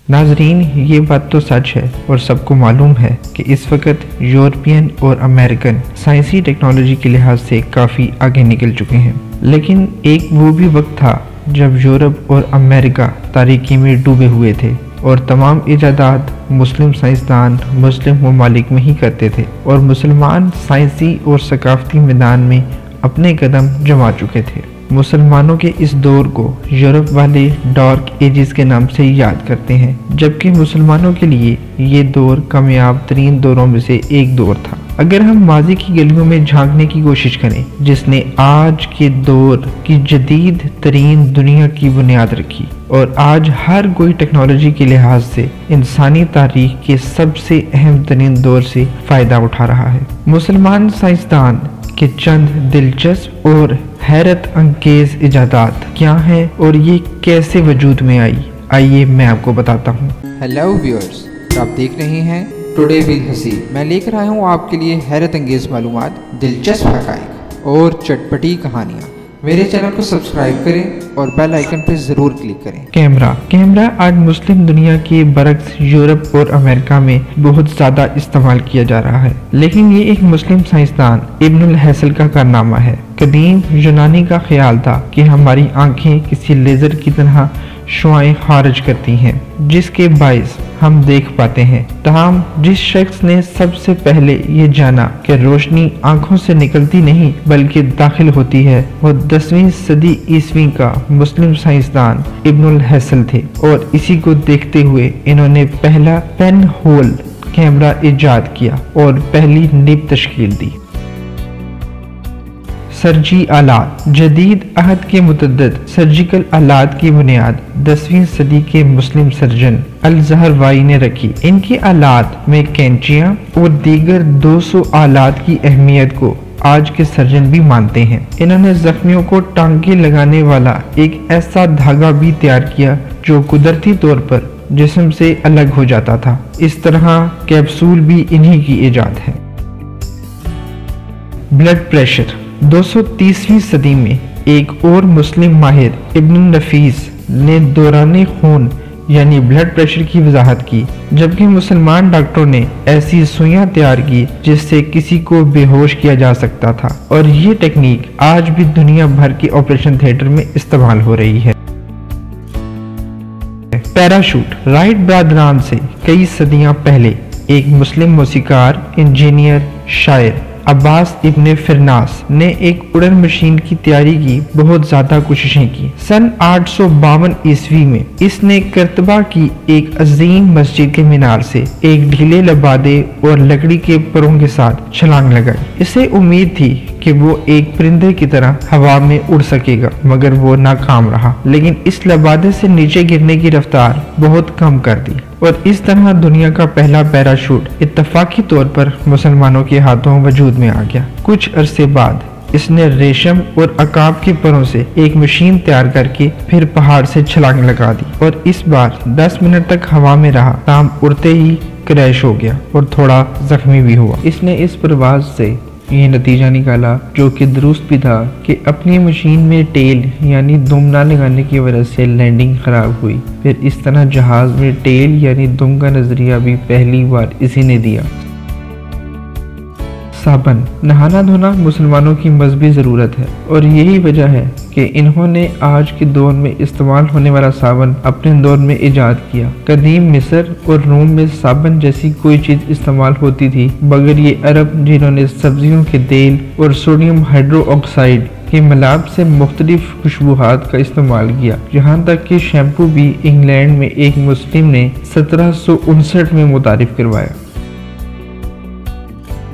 नाजरीन, ये बात तो सच है और सबको मालूम है कि इस वक्त यूरोपियन और अमेरिकन साइंसी टेक्नोलॉजी के लिहाज से काफ़ी आगे निकल चुके हैं, लेकिन एक वो भी वक्त था जब यूरोप और अमेरिका तारीकी में डूबे हुए थे और तमाम इजादात मुस्लिम साइंसदान मुस्लिम ममालिक में ही करते थे और मुसलमान साइंसी और सकाफती मैदान में अपने कदम जमा चुके थे। मुसलमानों के इस दौर को यूरोप वाले डार्क एजेस के नाम से याद करते हैं, जबकि मुसलमानों के लिए ये दौर कामयाब तरीन दौरों में से एक दौर था। अगर हम माजी की गलियों में झांकने की कोशिश करें जिसने आज के दौर की जदीद तरीन दुनिया की बुनियाद रखी और आज हर कोई टेक्नोलॉजी के लिहाज से इंसानी तारीख के सबसे अहम तरीन दौर से फ़ायदा उठा रहा है। मुसलमान साइंसदान के चंद दिलचस्प और हैरत अंगेज इजादात क्या हैं और ये कैसे वजूद में आई, आइए मैं आपको बताता हूँ। हेलो व्यूअर्स, आप देख रहे हैं टुडे विद हसी। मैं लेकर आया हूँ आपके लिए हैरत अंगेज मालूमात, दिलचस्प हक़ाइक़ और चटपटी कहानियाँ। मेरे चैनल को सब्सक्राइब करें और बेल आइकन पर ज़रूर क्लिक करें। कैमरा आज मुस्लिम दुनिया के बरक्स यूरोप और अमेरिका में बहुत ज़्यादा इस्तेमाल किया जा रहा है, लेकिन ये एक मुस्लिम साइंसदान इब्नुल हैसल का कारनामा है। कदीम यूनानी का ख्याल था कि हमारी आंखें किसी लेज़र की तरह शुआएं खारिज करती हैं जिसके बाइस हम देख पाते हैं। तमाम जिस शख्स ने सबसे पहले ये जाना कि रोशनी आंखों से निकलती नहीं बल्कि दाखिल होती है, वो 10वीं सदी ईस्वी का मुस्लिम साइंसदान इब्नुल हैसल थे और इसी को देखते हुए इन्होंने पहला पेन होल कैमरा इजाद किया और पहली नींव तश्कील दी। सर्जी आलात जदीद अहद के मुतअद्दिद सर्जिकल आलात की बुनियाद 10वीं सदी के मुस्लिम सर्जन अल ज़हरवाई ने रखी। इनके आलात में कैंचियां और दीगर 200 आलात की अहमियत को आज के सर्जन भी मानते हैं। इन्होंने जख्मियों को टांके लगाने वाला एक ऐसा धागा भी तैयार किया जो कुदरती तौर पर जिस्म से अलग हो जाता था। इस तरह कैप्सूल भी इन्हीं की इजाद है। ब्लड प्रेशर 230वीं सदी में एक और मुस्लिम माहिर इब्न नफीस ने दौराने खून यानी ब्लड प्रेशर की वजाहत की, जबकि मुसलमान डॉक्टरों ने ऐसी सुइयां तैयार की जिससे किसी को बेहोश किया जा सकता था और ये टेक्निक आज भी दुनिया भर के ऑपरेशन थिएटर में इस्तेमाल हो रही है। पैराशूट राइट ब्रादरान से कई सदियां पहले एक मुस्लिम मौसीकार, इंजीनियर, शायर अब्बास इब्ने फिरनास ने एक उड़न मशीन की तैयारी की बहुत ज्यादा कोशिशें की। सन 852 ईस्वी में इसने करतबा की एक अजीम मस्जिद के मीनार से एक ढीले लबादे और लकड़ी के परों के साथ छलांग लगाई। इसे उम्मीद थी कि वो एक परिंदे की तरह हवा में उड़ सकेगा, मगर वो नाकाम रहा। लेकिन इस लबादे से नीचे गिरने की रफ्तार बहुत कम कर दी और इस तरह दुनिया का पहला पैराशूट इत्तफाकी तौर पर मुसलमानों के हाथों वजूद में आ गया। कुछ अरसे बाद इसने रेशम और अकाब के परों से एक मशीन तैयार करके फिर पहाड़ से छलांग लगा दी और इस बार 10 मिनट तक हवा में रहा। ताम उड़ते ही क्रैश हो गया और थोड़ा जख्मी भी हुआ। इसने इस परवाज से ये नतीजा निकाला, जो कि दुरुस्त भी था, कि अपनी मशीन में टेल यानी दुम ना लगाने की वजह से लैंडिंग खराब हुई। फिर इस तरह जहाज में टेल यानी दुम का नजरिया भी पहली बार इसी ने दिया। साबन नहाना धोना मुसलमानों की मजहबी ज़रूरत है और यही वजह है कि इन्होंने आज के दौर में इस्तेमाल होने वाला साबन अपने दौर में इजाद किया। कदीम मिस्र और रोम में साबन जैसी कोई चीज़ इस्तेमाल होती थी मगर ये अरब जिन्होंने सब्जियों के तेल और सोडियम हाइड्रोक्साइड के मिलाप से मुख्तलिफ खुशबूहात का इस्तेमाल किया। यहाँ तक कि शैम्पू भी इंग्लैंड में एक मुस्लिम ने 1759 में मुतारिफ करवाया।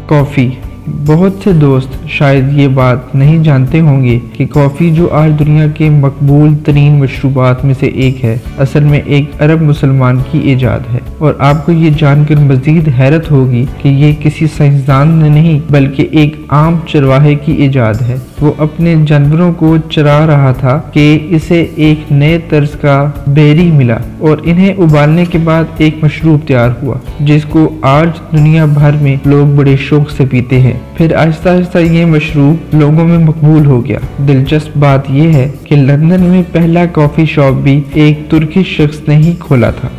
कॉफ़ी बहुत से दोस्त शायद ये बात नहीं जानते होंगे कि कॉफ़ी जो आज दुनिया के मकबूल तरीन मशरूबात में से एक है, असल में एक अरब मुसलमान की ईजाद है। और आपको ये जानकर मज़ीद हैरत होगी कि ये किसी साइंसदान ने नहीं बल्कि एक आम चरवाहे की ईजाद है। वो अपने जानवरों को चरा रहा था कि इसे एक नए तर्ज का बेरी मिला और इन्हें उबालने के बाद एक मशरूब तैयार हुआ जिसको आज दुनिया भर में लोग बड़े शौक से पीते हैं। फिर आहिस्ता आहिस्ता ये मशरूब लोगों में मकबूल हो गया। दिलचस्प बात यह है कि लंदन में पहला कॉफ़ी शॉप भी एक तुर्की शख्स ने ही खोला था।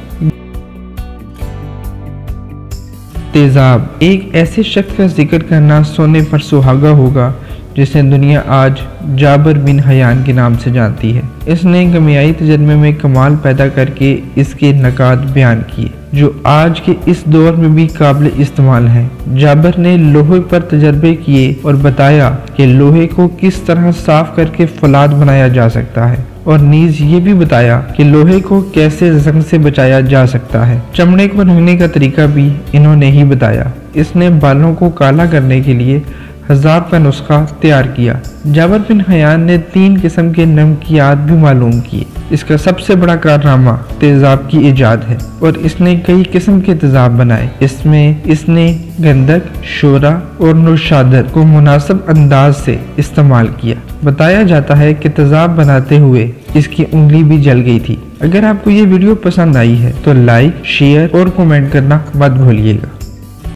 तेजाब। एक ऐसे शख्स का जिक्र करना सोने पर सुहागा होगा जिसे दुनिया आज जाबर बिन हयान के नाम से जानती है। इसने गमियाई तजर्बे में कमाल पैदा करके इसके नकात बयान किए जो आज के इस दौर में भी काबिल इस्तेमाल हैं। जाबर ने लोहे पर तजर्बे किए और बताया कि लोहे को किस तरह साफ करके फौलाद बनाया जा सकता है, और नीज ये भी बताया कि लोहे को कैसे जंग से बचाया जा सकता है। चमड़े को रंगने का तरीका भी इन्होंने ही बताया। इसने बालों को काला करने के लिए हजाब का नुस्खा तैयार किया। जाबर बिन हयान ने 3 किस्म के नमकियात भी मालूम किए। इसका सबसे बड़ा कारनामा तेजाब की इजाद है और इसने कई किस्म के तेजाब बनाए। इसमें इसने गंधक, शोरा और नौशादर को मुनासिब अंदाज से इस्तेमाल किया। बताया जाता है कि तेजाब बनाते हुए इसकी उंगली भी जल गई थी। अगर आपको ये वीडियो पसंद आई है तो लाइक, शेयर और कमेंट करना मत भूलिएगा।